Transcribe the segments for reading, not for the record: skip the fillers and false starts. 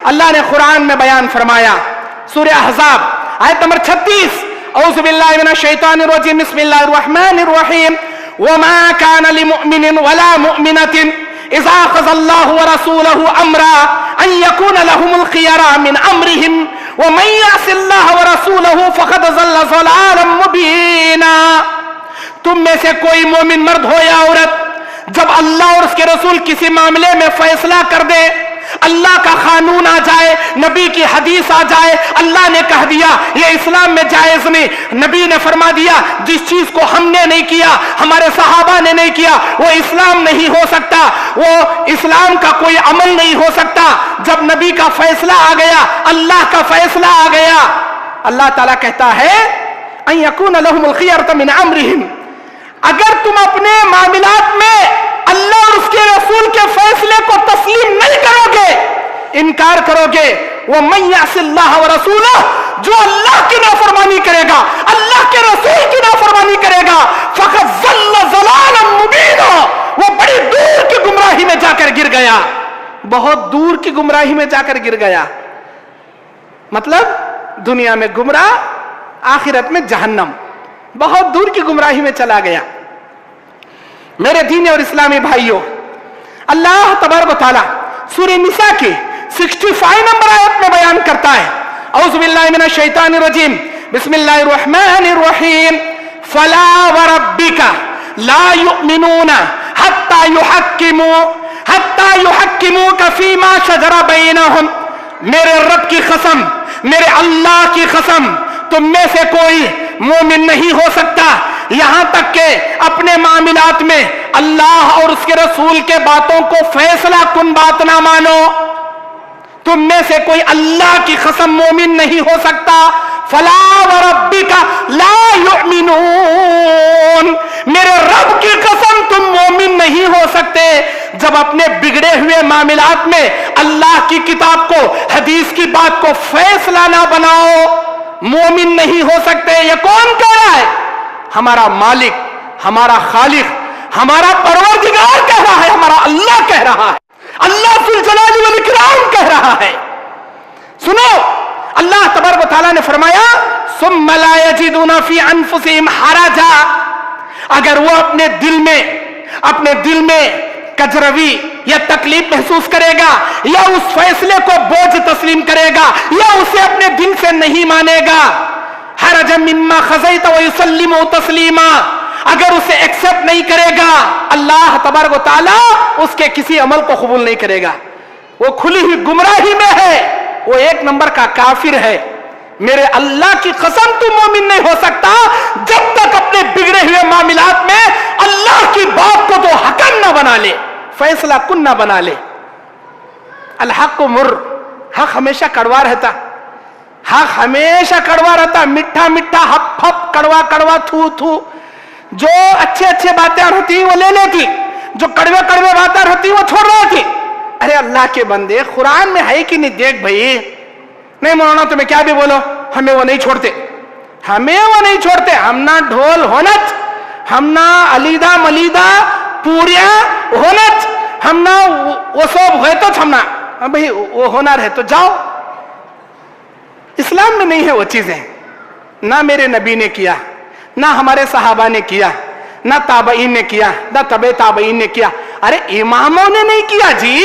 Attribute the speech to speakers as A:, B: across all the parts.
A: اللہ نے قرآن میں بیان فرمایا، سورہ احزاب آیت نمبر 36، اعوذ باللہ من الشیطان الرجیم، بسم اللہ الرحمن الرحیم، وما كان لمؤمن ولا مؤمنة اذا قضى الله ورسوله امرا ان يكون لهم الخيار من امرهم ومن يعص الله ورسوله فقد ضل ضلالا مبينا۔ تم میں سے کوئی مومن مرد ہو یا عورت، جب اللہ اور اس کے رسول کسی معاملے میں فیصلہ کر دے، اللہ کا قانون آ جائے، نبی کی حدیث آ جائے، اللہ نے کہہ دیا یہ اسلام میں جائز نہیں، نبی نے فرما دیا جس چیز کو ہم نے نہیں کیا، ہمارے صحابہ نے نہیں کیا، وہ اسلام نہیں ہو سکتا، وہ اسلام کا کوئی عمل نہیں ہو سکتا۔ جب نبی کا فیصلہ آ گیا، اللہ کا فیصلہ آ گیا، اللہ تعالیٰ کہتا ہے ان یکون لہم الخیرۃ من امرہم، اگر تم اپنے معاملات میں اللہ اور اس کے رسول کے فیصلے کو تسلیم نہیں کرو گے، انکار کرو گے، وَمَن يَعْصِ اللَّهَ وَرَسُولَهُ، جو اللہ کی نافرمانی کرے گا، اللہ کے رسول کی نافرمانی کرے گا، فَقَدْ ضَلَّ ضَلَالًا مُبِينًا، وہ بڑی دور کی گمراہی میں جا کر گر گیا، بہت دور کی گمراہی میں جا کر گر گیا۔ مطلب دنیا میں گمراہ، آخرت میں جہنم، بہت دور کی گمراہی میں چلا گیا۔ میرے دینی اور اسلامی بھائیوں، اللہ تبارک و تعالیٰ سورہ نساء کی 65 نمبر آیت میں بیان کرتا ہے، اعوذ باللہ من الشیطان الرجیم، بسم اللہ الرحمن الرحیم، فلا وربک لا یؤمنون حتی یحکموک فیما شجر بینہم، میرے رب کی قسم، میرے اللہ کی قسم، تم میں سے کوئی مومن نہیں ہو سکتا یہاں تک کہ اپنے معاملات میں اللہ اور اس کے رسول کے باتوں کو فیصلہ کن بات نہ مانو۔ تم میں سے کوئی اللہ کی قسم مومن نہیں ہو سکتا، فلا وربک لا یؤمنون، میرے رب کی قسم تم مومن نہیں ہو سکتے جب اپنے بگڑے ہوئے معاملات میں اللہ کی کتاب کو، حدیث کی بات کو فیصلہ نہ بناؤ، مومن نہیں ہو سکتے۔ یہ کون کہہ رہا ہے؟ ہمارا مالک، ہمارا خالق، ہمارا پروردگار کہہ رہا ہے، ہمارا اللہ کہہ رہا ہے، اللہ ذو الجلال والاکرام کہہ رہا ہے۔ سنو، اللہ تبارک و تعالیٰ نے فرمایا ثم لا یجدون فی انفسہم حرجا، اگر وہ اپنے دل میں کجروی یا تکلیف محسوس کرے گا، یا اس فیصلے کو بوجھ تسلیم کرے گا، یا اسے اپنے دل سے نہیں مانے گا، حرج مما قضیت ویسلم تسلیما، اگر اسے ایکسپٹ نہیں کرے گا، اللہ تبارک و تعالیٰ اس کے کسی عمل کو قبول نہیں کرے گا، وہ کھلی ہوئی گمراہی میں ہے، وہ ایک نمبر کا کافر ہے۔ میرے اللہ کی قسم تو مومن نہیں ہو سکتا جب تک اپنے بگڑے ہوئے معاملات میں اللہ کی بات کو تو حکم نہ بنا لے، فیصلہ کن نہ بنا لے۔ الحق مر، حق ہمیشہ کڑوا رہتا، حق ہمیشہ کڑوا رہتا، میٹھا میٹھا، ہپ ہپ، کڑوا کڑوا، تھو تھو، جو اچھے باتیں ہوتی وہ لے لیتی، جو کڑوے باتیں ہوتی وہ چھوڑ رہی تھی۔ ارے اللہ کے بندے، قرآن میں ہے کہ نہیں؟ دیکھ بھائی، نہیں مولانا تمہیں کیا بھی بولو، ہمیں وہ نہیں چھوڑتے، ہم نہ ڈھول ہونچ، ہم نہ علیدہ ملیدہ پوریاں ہونچ، ہم نہ وہ سب ہوئے تو ہم نہ بھائی وہ ہونا رہے تو جاؤ۔ اسلام میں نہیں ہے وہ چیزیں، نہ میرے نبی نے کیا، نہ ہمارے صحابہ نے کیا، نہ تابعین نے کیا، نہ تبع تابعین نے کیا۔ ارے اماموں نے نہیں کیا جی،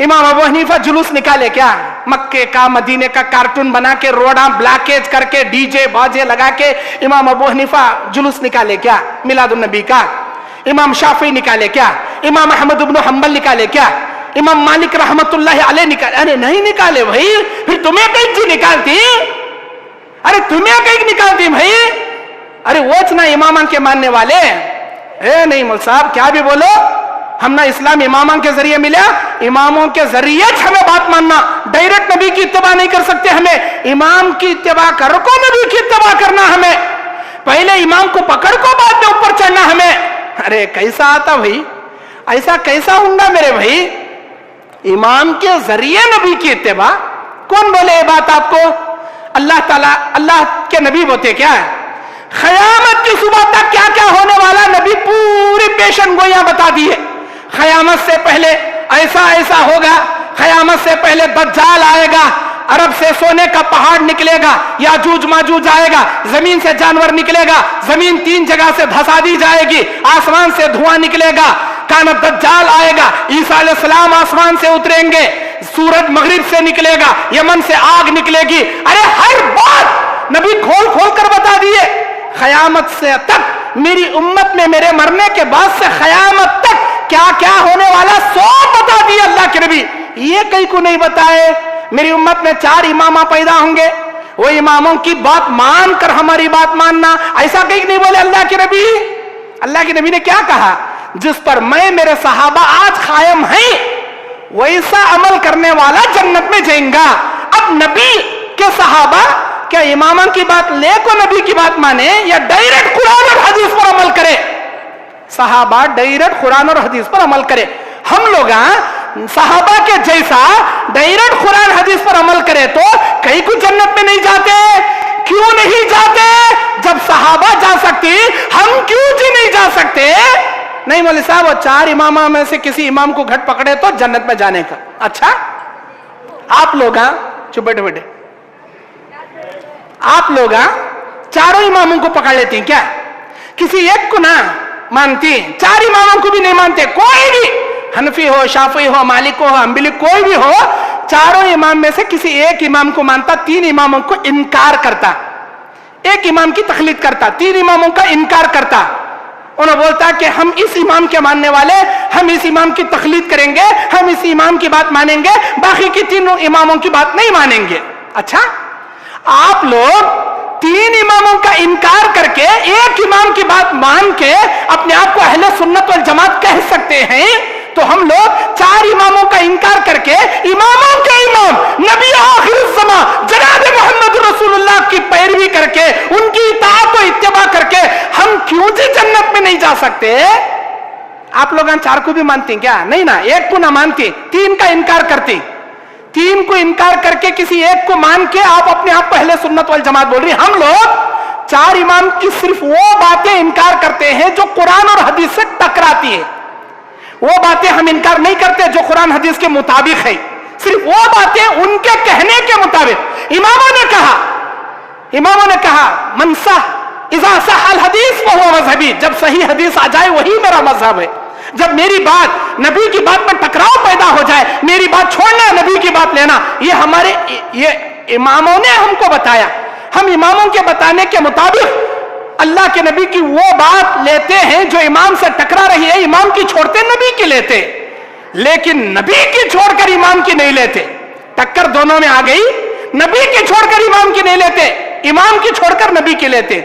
A: امام ابو حنیفہ جلوس نکالے کیا؟ مکے کا مدینے کا کارٹون بنا کے، روڈاں بلاکیج کر کے، ڈی جے باجے لگا کے امام ابو حنیفہ جلوس نکالے کیا میلاد النبی کا؟ امام شافعی نکالے کیا؟ امام احمد بن حنبل نکالے کیا؟ امام مالک رحمت اللہ علیہ نکالے؟ ارے نہیں نکالے بھائی، پھر تمہیں کہیں جی نکالتی؟ ارے تمہیں کہیں نکالتی بھائی؟ ارے وہ نہ امامان کے ماننے والے، اے نہیں مول صاحب کیا بھی بولو، ہم نہ اسلام امامان کے ذریعے ملا، اماموں کے ذریعے ہمیں بات ماننا، ڈائریکٹ نبی کی اتباع نہیں کر سکتے، ہمیں امام کی اتباع کر کو نبی کی اتباع کرنا، ہمیں پہلے امام کو پکڑ کو بعد میں اوپر چڑھنا ہمیں۔ ارے کیسا آتا بھائی، ایسا کیسا ہوں گا میرے بھائی؟ امام کے ذریعے نبی کی اتباع، کون بولے یہ بات آپ کو؟ اللہ تعالیٰ، اللہ کے نبی بولتے کیا ہے؟ قیامت کی صبح تک کیا کیا ہونے والا نبی پوری پیشن گوئیاں بتا دی ہے۔ قیامت سے پہلے ایسا ایسا ہوگا، قیامت سے پہلے دجال آئے گا, عرب سے سونے کا پہاڑ نکلے گا, یاجوج ماجوج آئے گا, زمین سے جانور نکلے گا, زمین 3 جگہ سے دھسا دی جائے گی, آسمان سے دھواں نکلے گا, کانت دجال آئے گا, عیسیٰ علیہ السلام آسمان سے اتریں گے, سورج مغرب سے نکلے گا, یمن سے آگ نکلے گی. ارے ہر بات نبی کھول کھول کر بتا دیے. قیامت سے تک میری امت میں میرے مرنے کے بعد سے قیامت تک کیا کیا ہونے والا سب بتا دیے اللہ کے نبی. یہ کئی کو نہیں بتائے. میری امت میں 4 امامہ پیدا ہوں گے, وہ اماموں کی بات مان کر ہماری بات ماننا, ایسا کہیں نہیں بولے اللہ کے نبی. اللہ کے نبی نے کیا کہا؟ جس پر میں میرے صحابہ آج قائم ہیں ویسا عمل کرنے والا جنت میں جائیں گا. اب نبی کے صحابہ کیا اماموں کی بات لے کو نبی کی بات مانے یا ڈائریکٹ قرآن اور حدیث پر عمل کرے؟ صحابہ ڈائریکٹ قرآن اور حدیث پر عمل کرے. ہم لوگ صحابہ کے جیسا ڈائریکٹ قرآن حدیث پر عمل کرے تو کئی کو جنت میں نہیں جاتے. کیوں نہیں جاتے؟ جب صحابہ جا سکتی ہم کیوں جی نہیں جا سکتے؟ نہیں مولوی صاحب, وہ 4 امامہ میں سے کسی امام کو گھٹ پکڑے تو جنت میں جانے کا. اچھا آپ لوگ چپ بیٹھے بیٹھے, آپ لوگ 4 اماموں کو پکڑ لیتی ہیں کیا؟ کسی ایک کو نہ مانتی, 4 اماموں کو بھی نہیں مانتے. کوئی بھی حنفی ہو, شافعی ہو, مالک ہو, حنبلی, کوئی بھی ہو, 4 امام میں سے کسی ایک امام کو مانتا, 3 اماموں کو انکار کرتا, ایک امام کی تقلید کرتا, 3 اماموں کا انکار کرتا. انہوں بولتا کہ ہم اس امام کے ماننے والے, ہم اس امام کی تقلید کریں گے, ہم اس امام کی بات مانیں گے, باقی کی 3 اماموں کی بات نہیں مانیں گے. اچھا آپ لوگ 3 اماموں کا انکار کر کے ایک امام کی بات مان کے اپنے آپ کو اہل سنت والجماعت کہہ سکتے ہیں, تو ہم لوگ 4 اماموں کا انکار کر کے اماموں کے امام نبی آخر الزمان جناب محمد رسول اللہ کی پیروی کر کے ان کی اطاعت و اتباع کر کے ہم کیوں جی جنت میں نہیں جا سکتے؟ آپ لوگ 4 کو بھی مانتی کیا؟ نہیں نا, ایک کو نہ مانتی, 3 کا انکار کرتی. 3 کو انکار کر کے کسی ایک کو مان کے آپ اپنے آپ پہلے سنت والجماعت بول رہی. ہم لوگ 4 امام کی صرف وہ باتیں انکار کرتے ہیں جو قرآن اور حدیث سے ٹکراتی ہے. وہ باتیں ہم انکار نہیں کرتے جو قرآن حدیث کے مطابق ہے, صرف وہ باتیں ان کے کہنے کے مطابق. اماموں نے کہا من صح اذا صح الحدیث فهو مذہبی, جب صحیح حدیث آ جائے وہی میرا مذہب ہے. جب میری بات نبی کی بات میں ٹکراؤ پیدا ہو جائے, میری بات چھوڑنا نبی کی بات لینا, یہ اماموں نے ہم کو بتایا. ہم اماموں کے بتانے کے مطابق اللہ کے نبی کی وہ بات لیتے ہیں جو امام سے ٹکرا رہی ہے. امام کی چھوڑتے نبی کی لیتے, لیکن نبی کی چھوڑ کر امام کی نہیں لیتے. ٹکر دونوں میں آ گئی, نبی کی چھوڑ کر امام کی نہیں لیتے, امام کی چھوڑ کر نبی کی لیتے.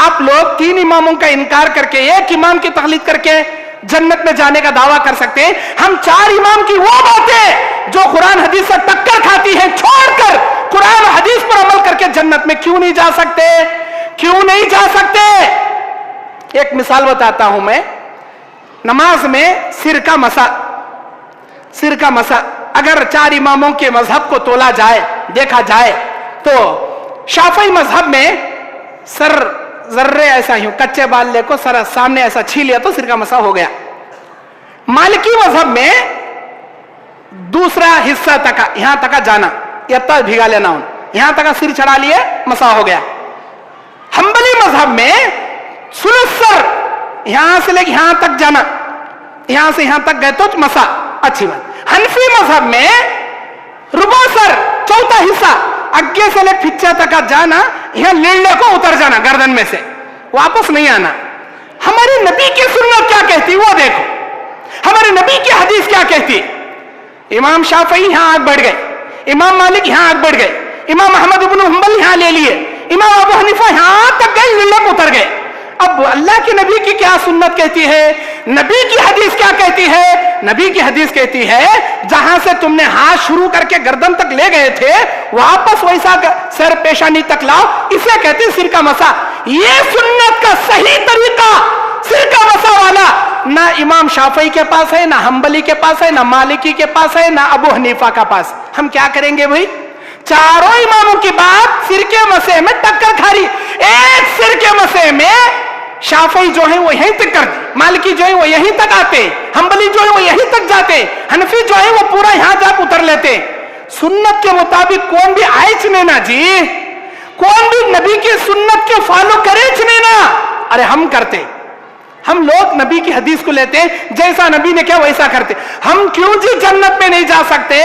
A: آپ لوگ 3 اماموں کا انکار کر کے ایک امام کی تقلید کر کے جنت میں جانے کا دعویٰ کر سکتے ہیں. ہم 4 امام کی وہ باتیں جو قرآن حدیث سے ٹکر کھاتی ہیں چھوڑ کر قرآن حدیث پر عمل کر کے جنت میں کیوں نہیں جا سکتے؟ کیوں نہیں جا سکتے؟ ایک مثال بتاتا ہوں میں. نماز میں سر کا مسا اگر 4 اماموں کے مذہب کو تولا جائے, دیکھا جائے تو شافعی مذہب میں سر ذرے ایسا ہی کچے بال لے کو سر سامنے ایسا چھین لیا تو سر کا مسا ہو گیا. مالکی مذہب میں دوسرا حصہ تک, یہاں تک جانا, یہ بھگا لینا, یہاں تک سر چڑھا لیے مسا ہو گیا. حنبلی مذہب میں ثلث سر یہاں سے لے کے یہاں تک جانا, یہاں سے یہاں تک گئے تو مسا, اچھی بات. حنفی مذہب میں ربع سر, چوتھا حصہ اگے سے لے پچھے تک جانا, یہاں لیڑنے کو اتر جانا گردن میں سے, واپس نہیں آنا. ہمارے نبی کی سنت کیا کہتی وہ دیکھو, ہمارے نبی کی حدیث کیا کہتی. امام شافعی یہاں آگ بڑھ گئے, امام مالک یہاں آگ بڑھ گئے, امام احمد بن حنبل یہاں لے لیے, امام ابو حنیفہ یہاں تک گئے, لیڑنے کو اتر گئے. اب اللہ کے نبی کی کیا سنت کہتی ہے, نبی کی حدیث کیا کہتی ہے؟ نبی کی حدیث کہتی ہے جہاں سے تم نے ہاتھ شروع کر کے گردن تک لے گئے تھے واپس ویسا سر پیشانی تک لاؤ, اسے کہتے ہیں سر کا مسا. یہ سنت کا صحیح طریقہ سر کا مسا والا نہ امام شافعی کے پاس ہے, نہ حنبلی کے پاس ہے, نہ مالکی کے پاس ہے, نہ ابو حنیفہ کا پاس. ہم کیا کریں گے بھائی؟ 4 اماموں کی بات سر کے مسے میں ٹکر کھا رہی. ایک سر کے مسے میں شافعی جو ہے وہ یہیں تک کرتے، مالکی جو ہے وہ یہیں تک آتے، حنبلی جو ہے وہ یہیں تک جاتے، حنفی جو ہے وہ پورا یہاں تک اتر لیتے. سنت کے مطابق کون بھی آئے چنے نا جی، کون بھی نبی کی سنت کے فالو کرے چنے نا. ارے ہم کرتے، ہم لوگ نبی کی حدیث کو لیتے، جیسا نبی نے کیا ویسا کرتے. ہم کیوں جی جنت میں نہیں جا سکتے؟